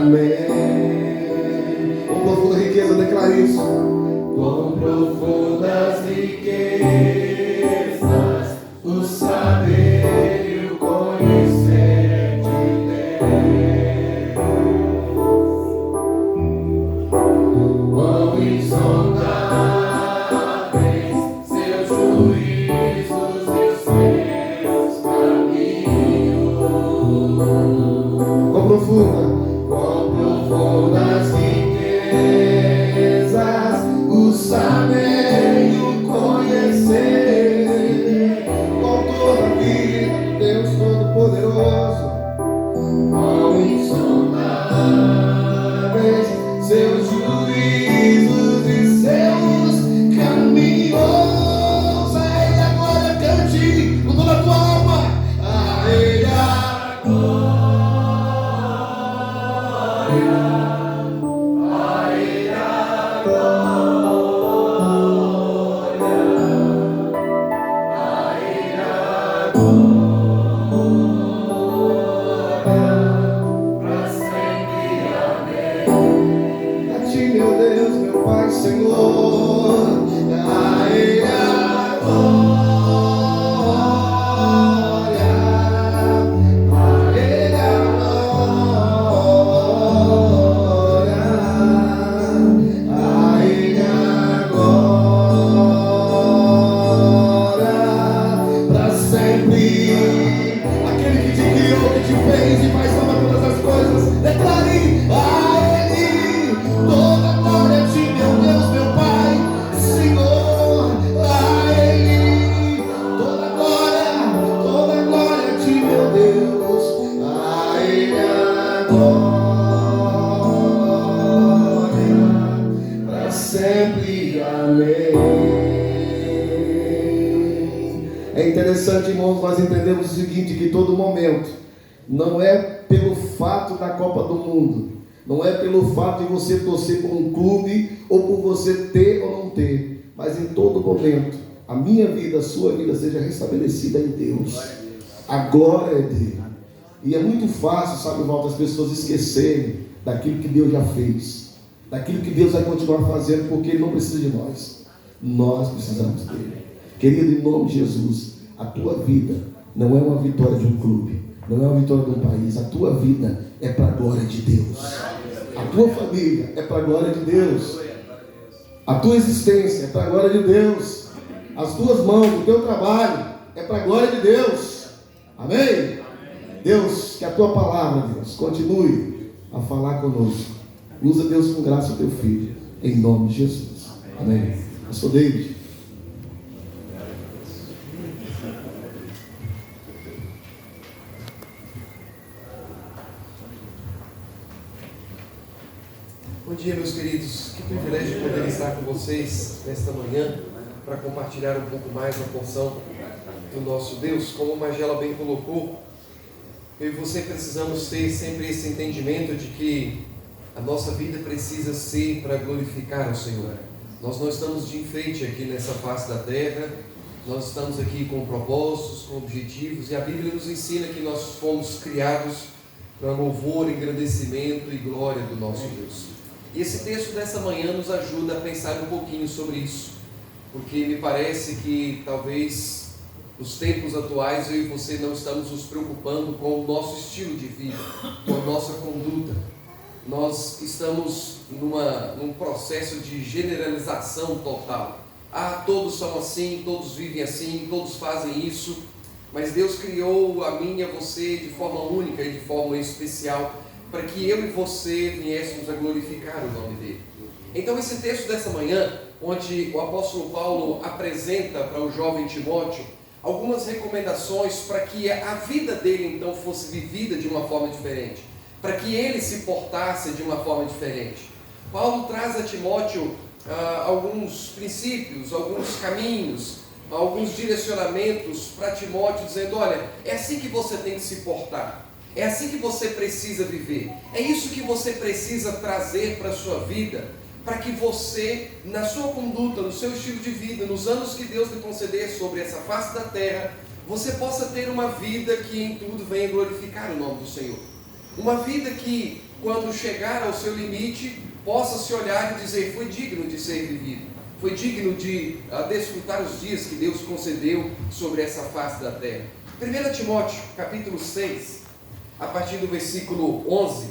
Amém. Com profunda riqueza, declara isso. Com profundas riquezas, o saber e o conhecer de Deus. Quão insondáveis seus juízos e seus caminhos. Quão profundas riquezas, o saber e o conhecer. Com toda a vida, Deus Todo-Poderoso. Quão insondáveis seus juízos e seus caminhos. A Ele a glória, cante com toda a tua alma. A Ele a glória. Nós entendemos o seguinte, que todo momento não é pelo fato da Copa do Mundo, não é pelo fato de você torcer por um clube ou por você ter ou não ter, mas em todo momento a minha vida, a sua vida seja restabelecida em Deus. A glória é dele. E é muito fácil, sabe, Walter, as pessoas esquecerem daquilo que Deus já fez, daquilo que Deus vai continuar fazendo, porque Ele não precisa de nós, nós precisamos dele. Querido, em nome de Jesus, a tua vida não é uma vitória de um clube, não é uma vitória de um país. A tua vida é para a glória de Deus. A tua família é para a glória de Deus. A tua existência é para a glória de Deus. As tuas mãos, o teu trabalho é para a glória de Deus. Amém? Deus, que a tua palavra, Deus, continue a falar conosco. Usa, Deus, com graça o teu filho, em nome de Jesus. Amém. Eu sou David. Bom dia, meus queridos. Que privilégio poder estar com vocês nesta manhã para compartilhar um pouco mais uma porção do nosso Deus. Como o Magela bem colocou, eu e você precisamos ter sempre esse entendimento de que a nossa vida precisa ser para glorificar o Senhor. Nós não estamos de enfeite aqui nessa face da terra, nós estamos aqui com propósitos, com objetivos, e a Bíblia nos ensina que nós fomos criados para louvor, engrandecimento e glória do nosso Deus. E esse texto dessa manhã nos ajuda a pensar um pouquinho sobre isso, porque me parece que talvez nos tempos atuais eu e você não estamos nos preocupando com o nosso estilo de vida, com a nossa conduta. Nós estamos num processo de generalização total. Todos são assim, todos vivem assim, todos fazem isso, mas Deus criou a mim e a você de forma única e de forma especial, para que eu e você viéssemos a glorificar o nome dele. Então esse texto dessa manhã, onde o apóstolo Paulo apresenta para o jovem Timóteo algumas recomendações para que a vida dele então fosse vivida de uma forma diferente, para que ele se portasse de uma forma diferente. Paulo traz a Timóteo alguns princípios, alguns caminhos, alguns direcionamentos para Timóteo, dizendo: olha, é assim que você tem que se portar, é assim que você precisa viver, é isso que você precisa trazer para a sua vida, para que você, na sua conduta, no seu estilo de vida, nos anos que Deus lhe conceder sobre essa face da terra, você possa ter uma vida que em tudo venha glorificar o nome do Senhor. Uma vida que quando chegar ao seu limite, possa se olhar e dizer: foi digno de ser vivido, foi digno de desfrutar os dias que Deus concedeu sobre essa face da terra. 1 Timóteo, capítulo 6, a partir do versículo 11,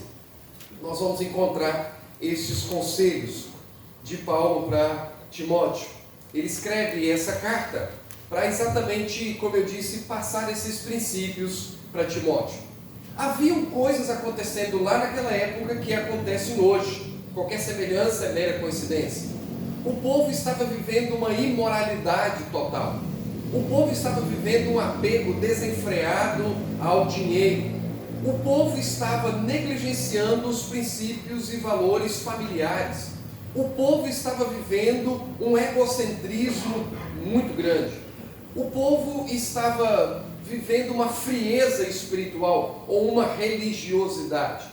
nós vamos encontrar estes conselhos de Paulo para Timóteo. Ele escreve essa carta para exatamente, como eu disse, passar esses princípios para Timóteo. Haviam coisas acontecendo lá naquela época que acontecem hoje. Qualquer semelhança é mera coincidência. O povo estava vivendo uma imoralidade total. O povo estava vivendo um apego desenfreado ao dinheiro. O povo estava negligenciando os princípios e valores familiares. O povo estava vivendo um egocentrismo muito grande. O povo estava vivendo uma frieza espiritual ou uma religiosidade.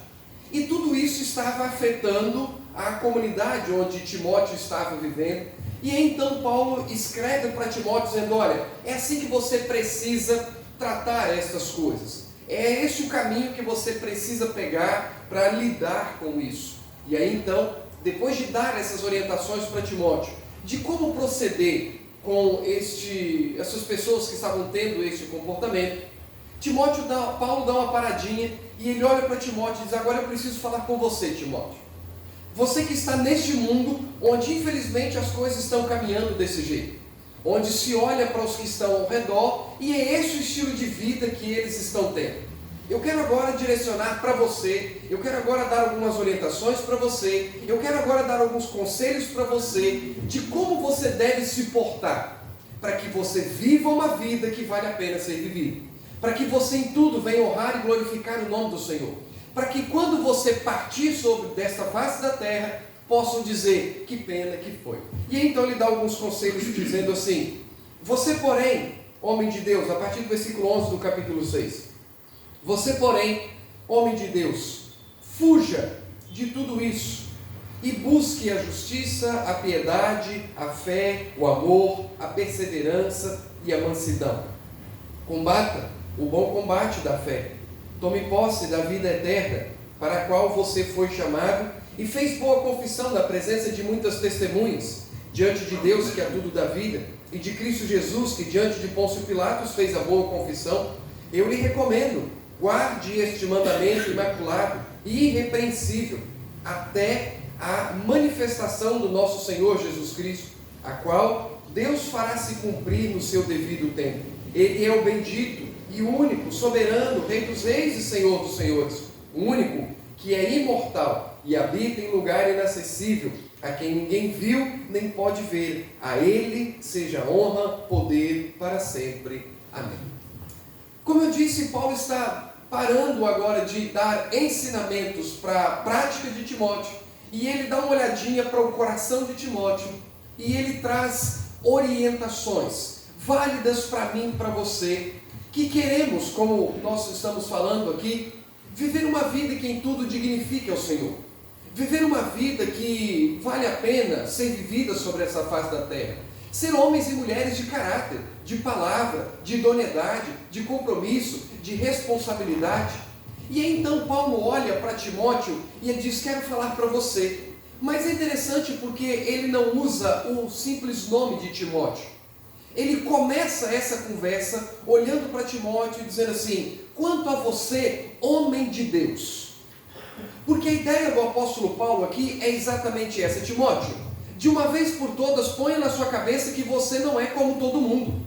E tudo isso estava afetando a comunidade onde Timóteo estava vivendo. E então Paulo escreve para Timóteo dizendo: olha, é assim que você precisa tratar essas coisas. É esse o caminho que você precisa pegar para lidar com isso. E aí então, depois de dar essas orientações para Timóteo, de como proceder com essas pessoas que estavam tendo este comportamento, Paulo dá uma paradinha e ele olha para Timóteo e diz: agora eu preciso falar com você, Timóteo. Você que está neste mundo onde infelizmente as coisas estão caminhando desse jeito, onde se olha para os que estão ao redor e é esse o estilo de vida que eles estão tendo. Eu quero agora direcionar para você, eu quero agora dar algumas orientações para você, eu quero agora dar alguns conselhos para você de como você deve se portar, para que você viva uma vida que vale a pena ser vivida, para que você em tudo venha honrar e glorificar o nome do Senhor, para que quando você partir desta face da terra, possam dizer: que pena que foi. E então ele dá alguns conselhos dizendo assim: você porém, homem de Deus, a partir do versículo 11 do capítulo 6, você porém, homem de Deus, fuja de tudo isso e busque a justiça, a piedade, a fé, o amor, a perseverança e a mansidão. Combata o bom combate da fé. Tome posse da vida eterna, para a qual você foi chamado e fez boa confissão na presença de muitas testemunhas, diante de Deus que é tudo da vida, e de Cristo Jesus, que diante de Pôncio Pilatos fez a boa confissão. Eu lhe recomendo: guarde este mandamento imaculado e irrepreensível, até a manifestação do nosso Senhor Jesus Cristo, a qual Deus fará se cumprir no seu devido tempo. Ele é o bendito e único, soberano, Rei dos reis e Senhor dos senhores, o único que é imortal e habita em lugar inacessível, a quem ninguém viu nem pode ver. A Ele seja honra, poder para sempre. Amém. Como eu disse, Paulo está parando agora de dar ensinamentos para a prática de Timóteo, e ele dá uma olhadinha para o coração de Timóteo, e ele traz orientações válidas para mim e para você, que queremos, como nós estamos falando aqui, viver uma vida que em tudo dignifique ao Senhor, viver uma vida que vale a pena ser vivida sobre essa face da terra, ser homens e mulheres de caráter, de palavra, de idoneidade, de compromisso, de responsabilidade. E aí, então Paulo olha para Timóteo e ele diz: quero falar para você. Mas é interessante porque ele não usa o simples nome de Timóteo. Ele começa essa conversa olhando para Timóteo e dizendo assim: quanto a você, homem de Deus. Porque a ideia do apóstolo Paulo aqui é exatamente essa: Timóteo, de uma vez por todas, ponha na sua cabeça que você não é como todo mundo.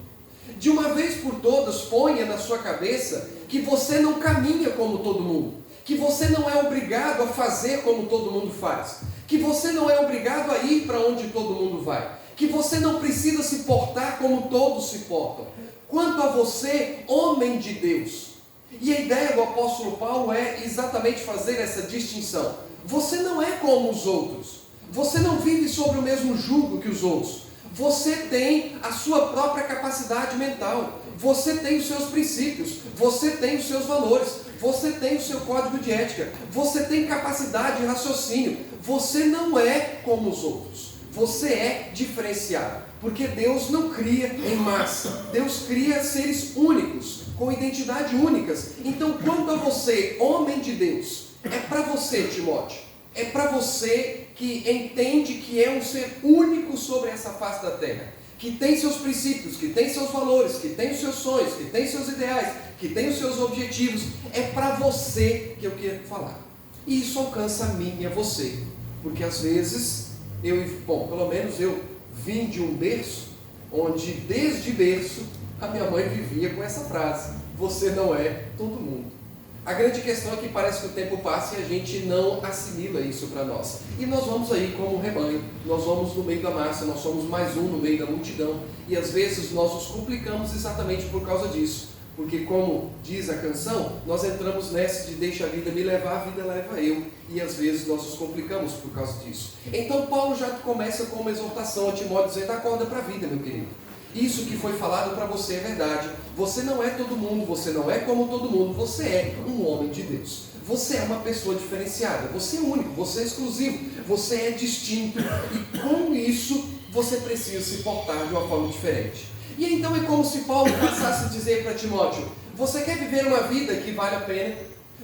De uma vez por todas, ponha na sua cabeça que você não caminha como todo mundo, que você não é obrigado a fazer como todo mundo faz, que você não é obrigado a ir para onde todo mundo vai, que você não precisa se portar como todos se portam. Quanto a você, homem de Deus. E a ideia do apóstolo Paulo é exatamente fazer essa distinção. Você não é como os outros, você não vive sobre o mesmo jugo que os outros. Você tem a sua própria capacidade mental, você tem os seus princípios, você tem os seus valores, você tem o seu código de ética, você tem capacidade de raciocínio. Você não é como os outros, você é diferenciado, porque Deus não cria em massa, Deus cria seres únicos, com identidade únicas. Então, quanto a você, homem de Deus, é para você, Timóteo. É para você que entende que é um ser único sobre essa face da terra, que tem seus princípios, que tem seus valores, que tem os seus sonhos, que tem seus ideais, que tem os seus objetivos. É para você que eu quero falar. E isso alcança a mim e a você. Porque às vezes, pelo menos eu vim de um berço, onde desde berço a minha mãe vivia com essa frase: você não é todo mundo. A grande questão é que parece que o tempo passa e a gente não assimila isso para nós. E nós vamos aí como um rebanho, nós vamos no meio da massa, nós somos mais um no meio da multidão. E às vezes nós nos complicamos exatamente por causa disso. Porque como diz a canção, nós entramos nessa de deixa a vida me levar, a vida leva eu. E às vezes nós nos complicamos por causa disso. Então Paulo já começa com uma exortação a Timóteo dizendo: acorda para a vida, meu querido. Isso que foi falado para você é verdade. Você não é todo mundo, você não é como todo mundo, você é um homem de Deus. Você é uma pessoa diferenciada, você é único, você é exclusivo, você é distinto. E com isso, você precisa se portar de uma forma diferente. E então é como se Paulo passasse a dizer para Timóteo: você quer viver uma vida que vale a pena?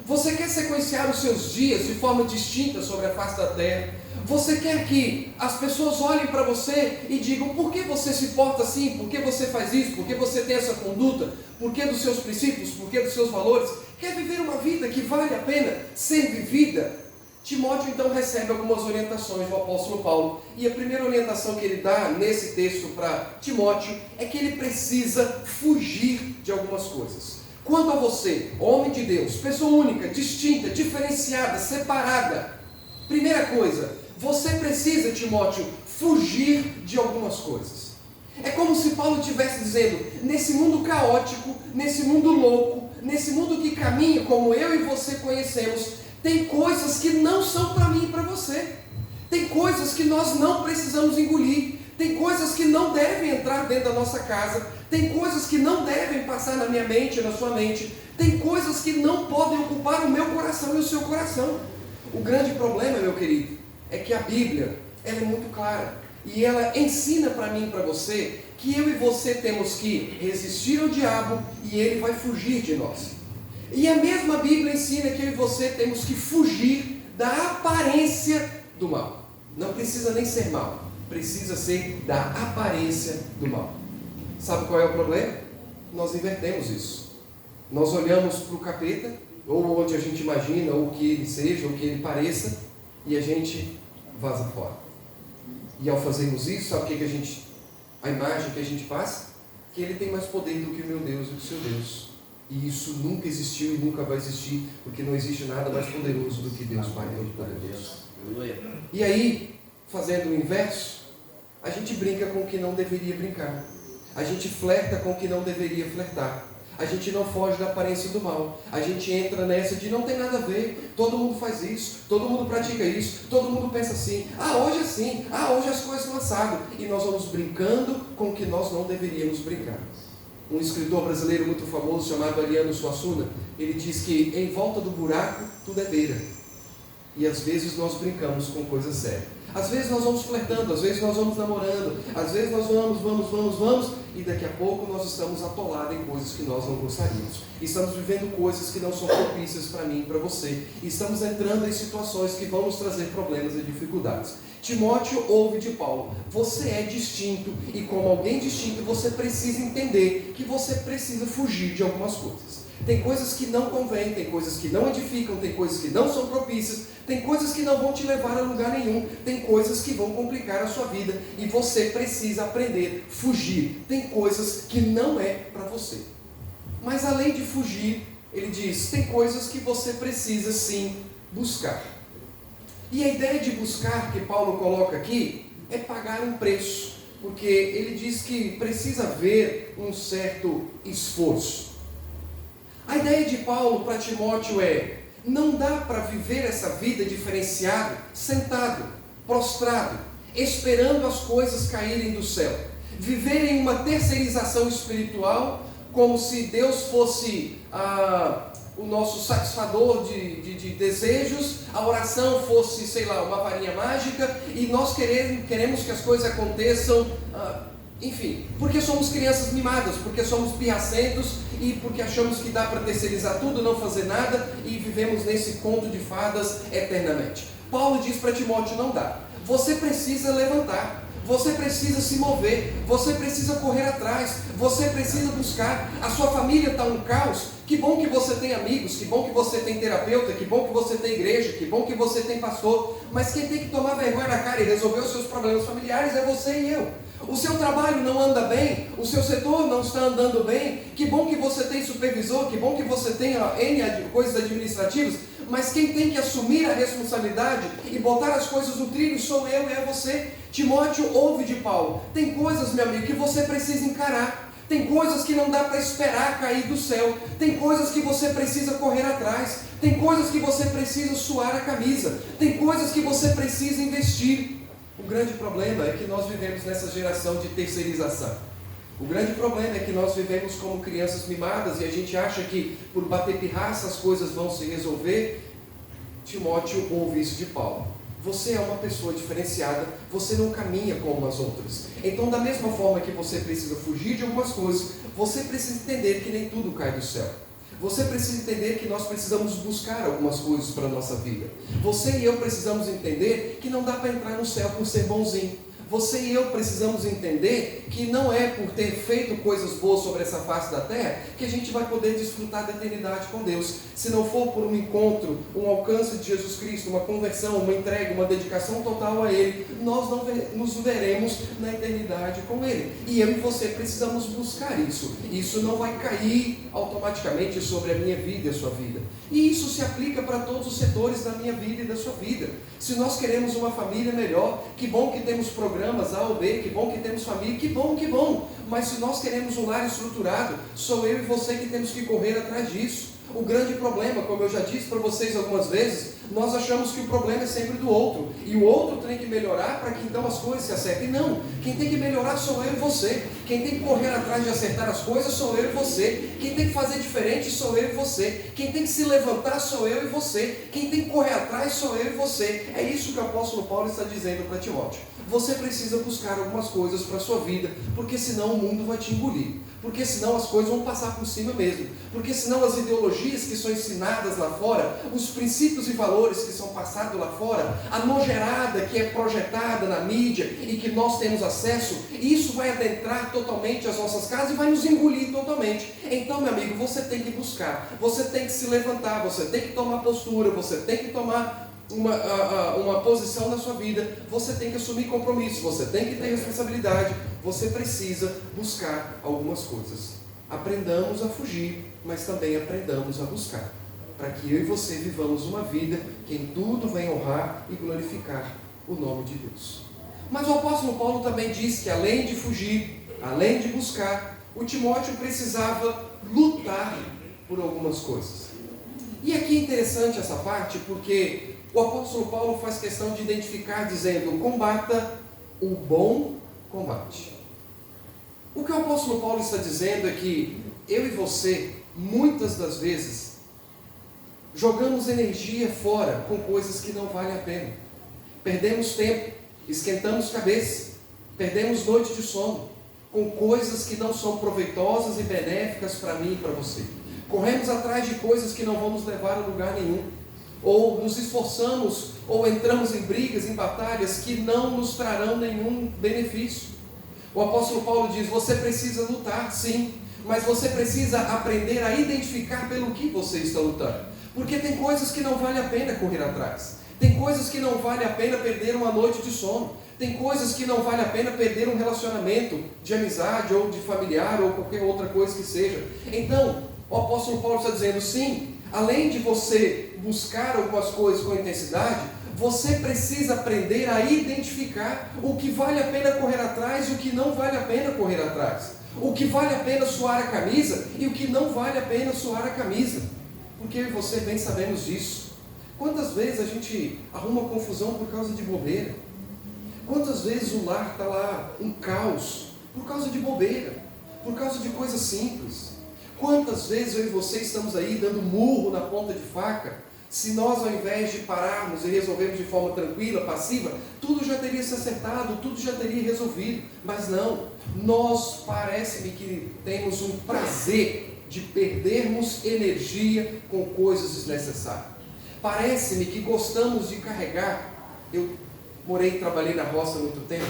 Você quer sequenciar os seus dias de forma distinta sobre a face da terra? Você quer que as pessoas olhem para você e digam: por que você se porta assim? Por que você faz isso? Por que você tem essa conduta? Por que dos seus princípios? Por que dos seus valores? Quer viver uma vida que vale a pena ser vivida? Timóteo então recebe algumas orientações do apóstolo Paulo. E a primeira orientação que ele dá nesse texto para Timóteo é que ele precisa fugir de algumas coisas. Quanto a você, homem de Deus, pessoa única, distinta, diferenciada, separada, primeira coisa, você precisa, Timóteo, fugir de algumas coisas. É como se Paulo estivesse dizendo: nesse mundo caótico, nesse mundo louco, nesse mundo que caminha como eu e você conhecemos, tem coisas que não são para mim e para você. Tem coisas que nós não precisamos engolir. Tem coisas que não devem entrar dentro da nossa casa. Tem coisas que não devem passar na minha mente, na sua mente. Tem coisas que não podem ocupar o meu coração e o seu coração. O grande problema, meu querido, é que a Bíblia, ela é muito clara. E ela ensina para mim e para você que eu e você temos que resistir ao diabo e ele vai fugir de nós. E a mesma Bíblia ensina que eu e você temos que fugir da aparência do mal. Não precisa nem ser mal, precisa ser da aparência do mal. Sabe qual é o problema? Nós invertemos isso. Nós olhamos para o capeta, ou onde a gente imagina, ou o que ele seja, ou o que ele pareça, e a gente vaza fora. E ao fazermos isso, sabe o que a imagem que a gente passa? Que ele tem mais poder do que o meu Deus e do seu Deus. E isso nunca existiu e nunca vai existir, porque não existe nada mais poderoso do que Deus Pai Todo-Poderoso. E aí, fazendo o inverso, a gente brinca com o que não deveria brincar. A gente flerta com o que não deveria flertar. A gente não foge da aparência do mal. A gente entra nessa de não tem nada a ver. Todo mundo faz isso, todo mundo pratica isso, todo mundo pensa assim. Hoje é assim, hoje as coisas são assado. E nós vamos brincando com o que nós não deveríamos brincar. Um escritor brasileiro muito famoso chamado Ariano Suassuna, ele diz que em volta do buraco tudo é beira. E às vezes nós brincamos com coisas sérias. Às vezes nós vamos flertando, às vezes nós vamos namorando, às vezes nós vamos, e daqui a pouco nós estamos atolados em coisas que nós não gostaríamos. Estamos vivendo coisas que não são propícias para mim e para você. E estamos entrando em situações que vão nos trazer problemas e dificuldades. Timóteo ouve de Paulo: você é distinto, e como alguém distinto, você precisa entender que você precisa fugir de algumas coisas. Tem coisas que não convêm, tem coisas que não edificam, tem coisas que não são propícias, tem coisas que não vão te levar a lugar nenhum, tem coisas que vão complicar a sua vida e você precisa aprender a fugir. Tem coisas que não é para você. Mas além de fugir, ele diz, tem coisas que você precisa sim buscar. E a ideia de buscar que Paulo coloca aqui é pagar um preço, porque ele diz que precisa haver um certo esforço. A ideia de Paulo para Timóteo é: não dá para viver essa vida diferenciada, sentado, prostrado, esperando as coisas caírem do céu. Viver em uma terceirização espiritual, como se Deus fosse o nosso satisfador de desejos, a oração fosse, uma varinha mágica, e nós queremos que as coisas aconteçam Enfim, porque somos crianças mimadas, porque somos pirracentos e porque achamos que dá para terceirizar tudo, não fazer nada e vivemos nesse conto de fadas eternamente. Paulo diz para Timóteo: não dá. Você precisa levantar, você precisa se mover, você precisa correr atrás, você precisa buscar. A sua família está um caos. Que bom que você tem amigos, que bom que você tem terapeuta, que bom que você tem igreja, que bom que você tem pastor. Mas quem tem que tomar vergonha na cara e resolver os seus problemas familiares é você e eu. O seu trabalho não anda bem, o seu setor não está andando bem. Que bom que você tem supervisor, que bom que você tem N coisas administrativas. Mas quem tem que assumir a responsabilidade e botar as coisas no trilho sou eu e é você. Timóteo, ouve de Paulo. Tem coisas, meu amigo, que você precisa encarar. Tem coisas que não dá para esperar cair do céu. Tem coisas que você precisa correr atrás. Tem coisas que você precisa suar a camisa. Tem coisas que você precisa investir. O grande problema é que nós vivemos nessa geração de terceirização. O grande problema é que nós vivemos como crianças mimadas e a gente acha que por bater pirraça as coisas vão se resolver. Timóteo ouve isso de Paulo. Você é uma pessoa diferenciada, você não caminha como as outras. Então, da mesma forma que você precisa fugir de algumas coisas, você precisa entender que nem tudo cai do céu. Você precisa entender que nós precisamos buscar algumas coisas para a nossa vida. Você e eu precisamos entender que não dá para entrar no céu por ser bonzinho. Você e eu precisamos entender que não é por ter feito coisas boas sobre essa face da terra que a gente vai poder desfrutar da eternidade com Deus. Se não for por um encontro, um alcance de Jesus Cristo, uma conversão, uma entrega, uma dedicação total a Ele, nós não nos veremos na eternidade com Ele. E eu e você precisamos buscar isso. Isso não vai cair automaticamente sobre a minha vida e a sua vida. E isso se aplica para todos os setores da minha vida e da sua vida. Se nós queremos uma família melhor, que bom que temos programas A ou B, que bom que temos família, que bom, que bom. Mas se nós queremos um lar estruturado, sou eu e você que temos que correr atrás disso. O grande problema, como eu já disse para vocês algumas vezes, nós achamos que o problema é sempre do outro. E o outro tem que melhorar para que então as coisas se acertem. Não, quem tem que melhorar sou eu e você. Quem tem que correr atrás de acertar as coisas sou eu e você. Quem tem que fazer diferente sou eu e você. Quem tem que se levantar sou eu e você. Quem tem que correr atrás sou eu e você. É isso que o apóstolo Paulo está dizendo para Timóteo. Você precisa buscar algumas coisas para a sua vida, porque senão o mundo vai te engolir. Porque senão as coisas vão passar por cima mesmo. Porque senão as ideologias que são ensinadas lá fora, os princípios e valores que são passados lá fora, a nojerada que é projetada na mídia e que nós temos acesso, isso vai adentrar totalmente as nossas casas e vai nos engolir totalmente. Então, meu amigo, você tem que buscar, você tem que se levantar, você tem que tomar postura, você tem que tomar uma posição na sua vida, você tem que assumir compromisso, você tem que ter responsabilidade, você precisa buscar algumas coisas. Aprendamos a fugir, mas também aprendamos a buscar, para que eu e você vivamos uma vida que em tudo venha honrar e glorificar o nome de Deus. Mas o apóstolo Paulo também diz que além de fugir, além de buscar, o Timóteo precisava lutar por algumas coisas. E aqui é interessante essa parte, porque o apóstolo Paulo faz questão de identificar dizendo: combata o bom combate. O que o apóstolo Paulo está dizendo é que eu e você, muitas das vezes, jogamos energia fora com coisas que não valem a pena. Perdemos tempo, esquentamos cabeça, perdemos noite de sono com coisas que não são proveitosas e benéficas para mim e para você. Corremos atrás de coisas que não vão nos levar a lugar nenhum. Ou nos esforçamos, ou entramos em brigas, em batalhas que não nos trarão nenhum benefício. O apóstolo Paulo diz: você precisa lutar, sim, mas você precisa aprender a identificar pelo que você está lutando. Porque tem coisas que não vale a pena correr atrás. Tem coisas que não vale a pena perder uma noite de sono. Tem coisas que não vale a pena perder um relacionamento de amizade, ou de familiar, ou qualquer outra coisa que seja. Então, o apóstolo Paulo está dizendo: sim, além de você buscar algumas coisas com intensidade, você precisa aprender a identificar o que vale a pena correr atrás e o que não vale a pena correr atrás. O que vale a pena suar a camisa e o que não vale a pena suar a camisa. Porque eu e você bem sabemos disso. Quantas vezes a gente arruma confusão por causa de bobeira? Quantas vezes o lar está lá um caos por causa de bobeira, por causa de coisas simples? Quantas vezes eu e você estamos aí dando murro na ponta de faca, Se nós, ao invés de pararmos e resolvermos de forma tranquila, passiva, tudo já teria se acertado, tudo já teria resolvido. Mas não, nós parece-me que temos um prazer de perdermos energia com coisas desnecessárias. Parece-me que gostamos de carregar. Eu morei e trabalhei na roça há muito tempo,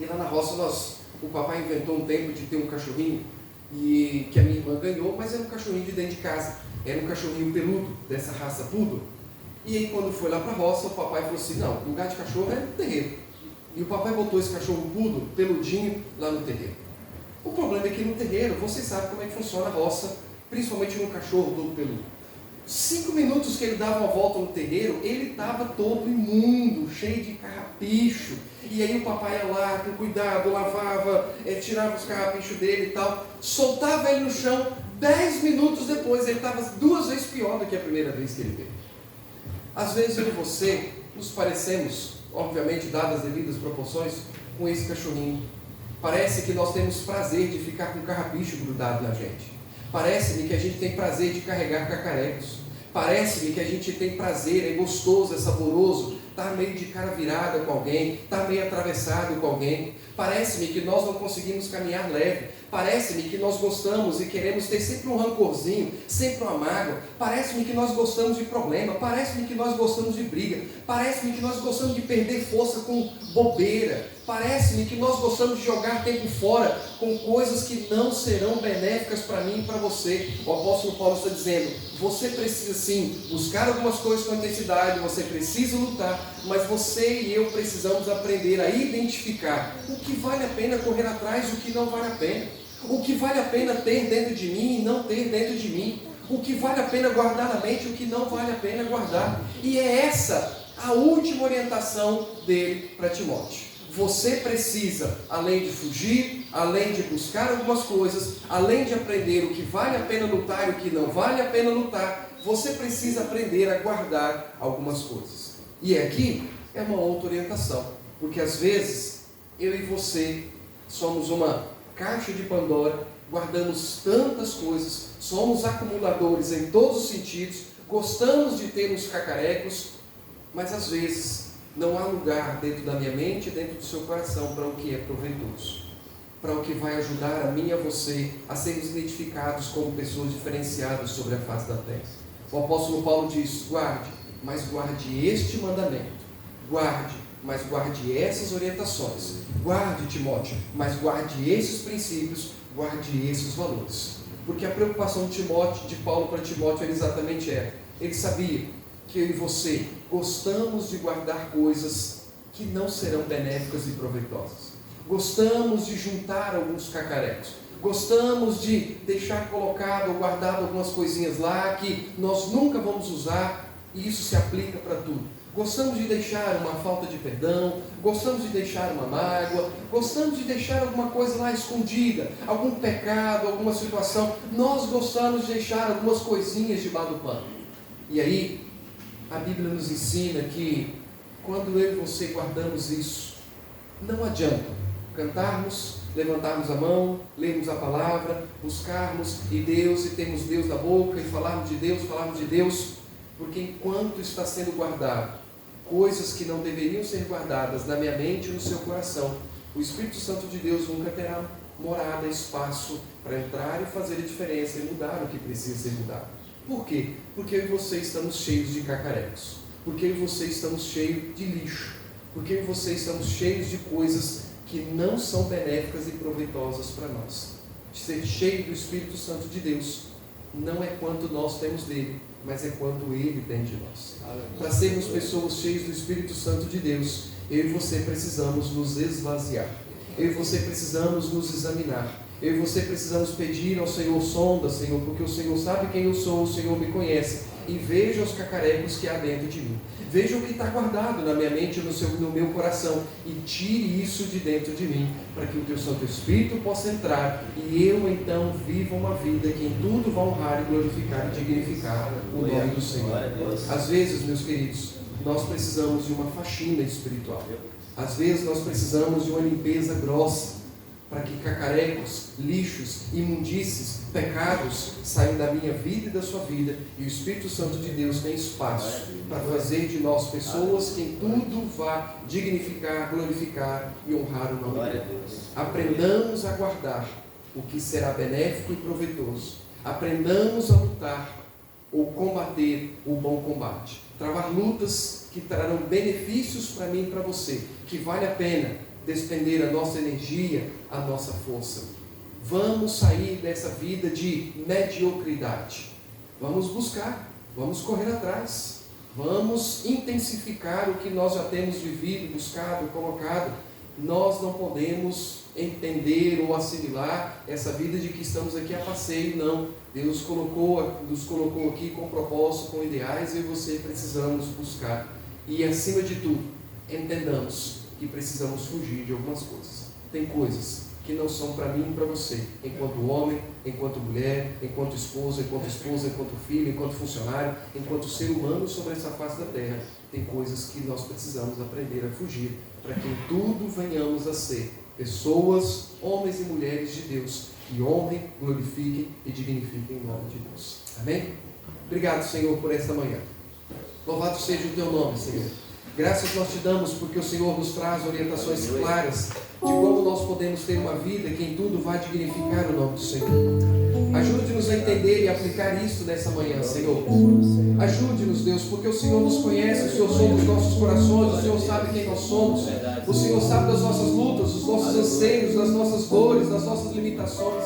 e lá na roça o papai inventou um tempo de ter um cachorrinho, e que a minha irmã ganhou, mas era um cachorrinho de dentro de casa. Era um cachorrinho peludo, dessa raça poodle. E aí quando foi lá para a roça, o papai falou assim, não, lugar de cachorro é no terreiro. E o papai botou esse cachorro poodle, peludinho, lá no terreiro. O problema é que no terreiro, vocês sabem como é que funciona a roça, principalmente no cachorro todo peludo. 5 minutos que ele dava uma volta no terreiro, ele estava todo imundo, cheio de carrapicho. E aí o papai ia lá, com cuidado, lavava, tirava os carrapichos dele e tal, soltava ele no chão. 10 minutos depois, ele estava 2 vezes pior do que a primeira vez que ele veio. Às vezes eu e você nos parecemos, obviamente dadas as devidas proporções, com esse cachorrinho. Parece que nós temos prazer de ficar com o carrapicho grudado na gente. Parece-me que a gente tem prazer de carregar cacarecos. Parece-me que a gente tem prazer, é gostoso, é saboroso, está meio de cara virada com alguém, está meio atravessado com alguém. Parece-me que nós não conseguimos caminhar leve. Parece-me que nós gostamos e queremos ter sempre um rancorzinho, sempre uma mágoa. Parece-me que nós gostamos de problema. Parece-me que nós gostamos de briga. Parece-me que nós gostamos de perder força com bobeira. Parece-me que nós gostamos de jogar tempo fora com coisas que não serão benéficas para mim e para você. O apóstolo Paulo está dizendo, você precisa sim buscar algumas coisas com intensidade, você precisa lutar, mas você e eu precisamos aprender a identificar o que vale a pena correr atrás e o que não vale a pena. O que vale a pena ter dentro de mim e não ter dentro de mim. O que vale a pena guardar na mente e o que não vale a pena guardar. E é essa a última orientação dele para Timóteo. Você precisa, além de fugir, além de buscar algumas coisas, além de aprender o que vale a pena lutar e o que não vale a pena lutar, você precisa aprender a guardar algumas coisas. E aqui é uma outra orientação, porque às vezes eu e você somos uma caixa de Pandora, guardamos tantas coisas, somos acumuladores em todos os sentidos, gostamos de ter uns cacarecos, mas às vezes não há lugar dentro da minha mente, dentro do seu coração, para o que é proveitoso, para o que vai ajudar a mim e a você a sermos identificados como pessoas diferenciadas sobre a face da terra. O apóstolo Paulo diz, guarde, mas guarde este mandamento, guarde, mas guarde essas orientações, guarde, Timóteo, mas guarde esses princípios, guarde esses valores. Porque a preocupação de Paulo para Timóteo era exatamente essa. Ele sabia que eu e você gostamos de guardar coisas que não serão benéficas e proveitosas. Gostamos de juntar alguns cacarecos. Gostamos de deixar colocado ou guardado algumas coisinhas lá que nós nunca vamos usar, e isso se aplica para tudo. Gostamos de deixar uma falta de perdão, gostamos de deixar uma mágoa, gostamos de deixar alguma coisa lá escondida, algum pecado, alguma situação. Nós gostamos de deixar algumas coisinhas debaixo do pano. E aí, a Bíblia nos ensina que quando eu e você guardamos isso, não adianta cantarmos, levantarmos a mão, lermos a palavra, buscarmos e termos Deus na boca e falarmos de Deus, porque enquanto está sendo guardado coisas que não deveriam ser guardadas na minha mente e no seu coração, o Espírito Santo de Deus nunca terá morada, espaço para entrar e fazer a diferença e mudar o que precisa ser mudado. Por quê? Porque eu e você estamos cheios de cacarecos, porque eu e você estamos cheios de lixo, porque eu e você estamos cheios de coisas que não são benéficas e proveitosas para nós. Ser cheio do Espírito Santo de Deus não é quanto nós temos dele, mas é quanto ele tem de nós. Para sermos pessoas cheias do Espírito Santo de Deus, eu e você precisamos nos esvaziar, eu e você precisamos nos examinar, eu e você precisamos pedir ao Senhor, sonda, Senhor, porque o Senhor sabe quem eu sou, o Senhor me conhece, e veja os cacarecos que há dentro de mim. Veja o que está guardado na minha mente e no meu coração, e tire isso de dentro de mim, para que o teu Santo Espírito possa entrar, e eu então viva uma vida que em tudo vai honrar e glorificar e dignificar o nome do Senhor. Às vezes, meus queridos, nós precisamos de uma faxina espiritual. Às vezes nós precisamos de uma limpeza grossa. para que cacarecos, lixos, imundícies, pecados saiam da minha vida e da sua vida, e o Espírito Santo de Deus tem espaço para fazer de nós pessoas que em tudo vá dignificar, glorificar e honrar o nome de Deus. Aprendamos a guardar o que será benéfico e proveitoso. Aprendamos a lutar ou combater o bom combate. Travar lutas que trarão benefícios para mim e para você, que vale a pena despender a nossa energia, a nossa força. Vamos sair dessa vida de mediocridade. Vamos buscar, vamos correr atrás, vamos intensificar o que nós já temos vivido, buscado, colocado. Nós não podemos entender ou assimilar essa vida de que estamos aqui a passeio, não. Deus nos colocou aqui com propósito, com ideais, e você precisamos buscar. E acima de tudo, entendamos que precisamos fugir de algumas coisas. Tem coisas que não são para mim e para você, enquanto homem, enquanto mulher, enquanto esposa, enquanto filho, enquanto funcionário, enquanto ser humano sobre essa face da terra. Tem coisas que nós precisamos aprender a fugir, para que em tudo venhamos a ser pessoas, homens e mulheres de Deus, que honrem, glorifiquem e dignifiquem em nome de Deus. Amém? Obrigado, Senhor, por esta manhã. Louvado seja o teu nome, Senhor. Graças nós te damos porque o Senhor nos traz orientações claras de como nós podemos ter uma vida que em tudo vai dignificar o nome do Senhor. Ajude-nos a entender e aplicar isso nessa manhã, Senhor. Ajude-nos, Deus, porque o Senhor nos conhece, o Senhor sonda os nossos corações, o Senhor sabe quem nós somos, o Senhor sabe das nossas lutas, dos nossos anseios, das nossas dores, das nossas limitações.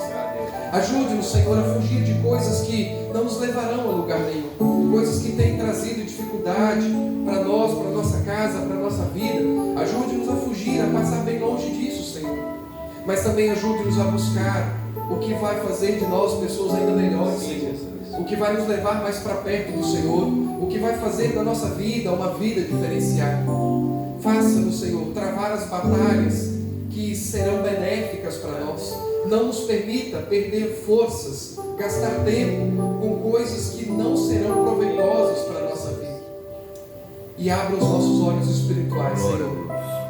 Ajude-nos, Senhor, a fugir de coisas que não nos levarão a lugar nenhum, coisas que têm trazido dificuldade para nós, para a nossa casa, para a nossa vida. Ajude-nos a fugir, a passar bem longe disso, Senhor. Mas também ajude-nos a buscar o que vai fazer de nós pessoas ainda melhores, Senhor. O que vai nos levar mais para perto do Senhor. O que vai fazer da nossa vida uma vida diferenciada. Faça-nos, Senhor, travar as batalhas que serão benéficas para nós. Não nos permita perder forças, gastar tempo com coisas que não serão proveitosas para a nossa vida. E abra os nossos olhos espirituais, Senhor.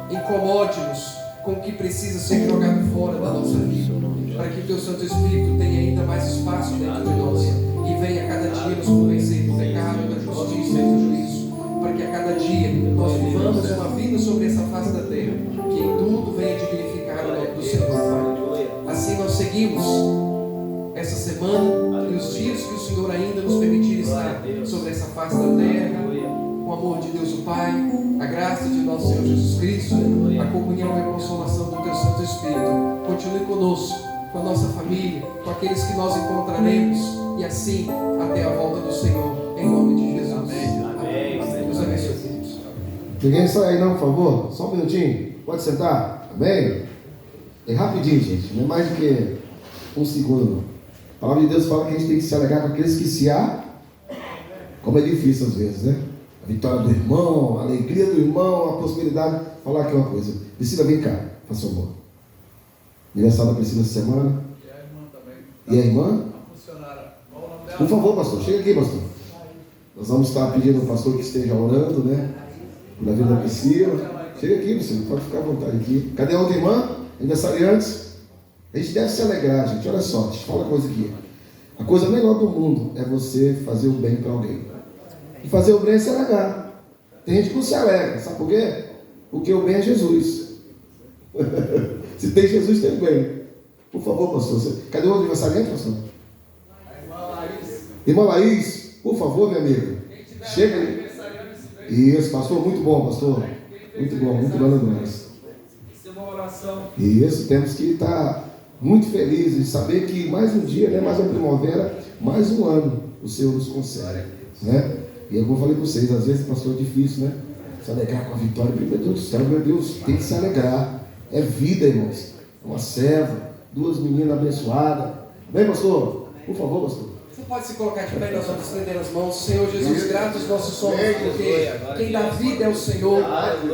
Incomode-nos com o que precisa ser jogado fora da nossa vida, para que o Teu Santo Espírito tenha ainda mais espaço dentro de nós e venha a cada dia nos convencer do pecado, da justiça e do juízo, para que a cada dia nós vivamos uma vida sobre essa face da terra, que em tudo venha dignificar o nome do Senhor, Pai. Assim nós seguimos essa semana e os dias que o Senhor ainda nos permitir estar sobre essa face da terra, com o amor de Deus o Pai, a graça de nosso Senhor Jesus Cristo, a comunhão e a consolação do Teu Santo Espírito. Continue conosco, com a nossa família, com aqueles que nós encontraremos, e assim até a volta do Senhor, em nome de Jesus. Amém. Deus abençoe. Ninguém sai aí não, por favor? Só um minutinho. Pode sentar? Amém? É rapidinho, gente. Não é mais do que um segundo, não. A palavra de Deus fala que a gente tem que se alegrar com aqueles que se há. Como é difícil às vezes, né? A vitória do irmão, a alegria do irmão, a prosperidade. Vou falar aqui uma coisa. Priscila, vem cá, faz favor. Aniversário da Priscila essa semana. E a irmã também. E a irmã? A funcionária. Qual o nome dela? Por favor, pastor, chega aqui, pastor. Nós vamos estar pedindo ao pastor que esteja orando, né? Pela vida da Priscila. Chega aqui, Priscila, pode ficar à vontade aqui. Cadê a outra irmã? Aniversariantes? A gente deve se alegrar, gente. Olha só, deixa eu falar uma coisa aqui. A coisa melhor do mundo é você fazer o bem para alguém. E fazer o bem é se alegrar. Tem gente que não se alegra, sabe por quê? Porque o bem é Jesus. Se tem Jesus, tem o bem. Por favor, pastor. Cadê o aniversariante, pastor? A irmã Laís. Irmã Laís, por favor, minha amiga. Chega aí. Isso, pastor, muito bom, pastor. Muito bom demais. Isso é uma oração. Isso, temos que estar muito felizes de saber que mais um dia, né, mais uma primavera, mais um ano o Senhor nos concede, né? E eu falei para vocês, às vezes, pastor, é difícil, né? Se alegrar com a vitória. Meu Deus do céu, meu Deus, tem que se alegrar. É vida, irmãos. Uma serva, 2 meninas abençoadas. Vem, pastor? Por favor, pastor. Você pode se colocar de pé, nós vamos estender as mãos. Senhor Jesus, gratos nossos somos, porque quem dá vida é o Senhor,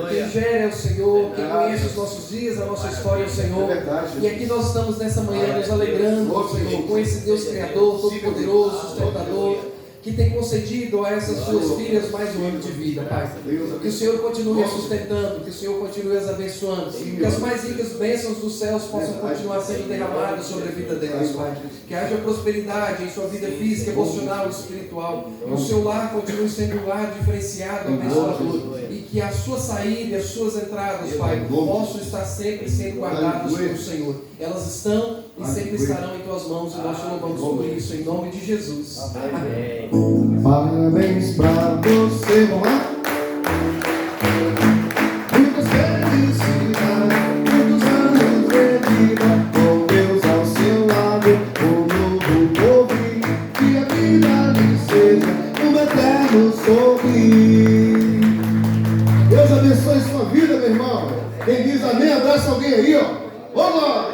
quem gera é o Senhor, quem conhece os nossos dias, a nossa história é o Senhor. E aqui nós estamos nessa manhã nos alegrando, Senhor, com esse Deus Criador, Todo-Poderoso, Sustentador, que tem concedido a essas suas filhas mais um ano de vida, Pai. Que o Senhor continue as sustentando, que o Senhor continue as abençoando, que as mais ricas bênçãos dos céus possam continuar sendo derramadas sobre a vida delas, Pai. Que haja prosperidade em sua vida física, emocional e espiritual. Que o seu lar continue sendo um lar diferenciado, abençoador. E que a sua saída e as suas entradas, Pai, possam estar sempre sendo guardadas pelo Senhor. Elas estão e sempre estarão em tuas mãos, e nós te louvamos por isso, em nome de Jesus. Amém. Parabéns pra você, vamos lá? Muitas felicidades, muitos anos de vida, com Deus ao seu lado, um novo povo, que a vida lhe seja um eterno sorrir. Deus abençoe sua vida, meu irmão. Quem diz amém, abraça alguém aí, ó. Vamos lá!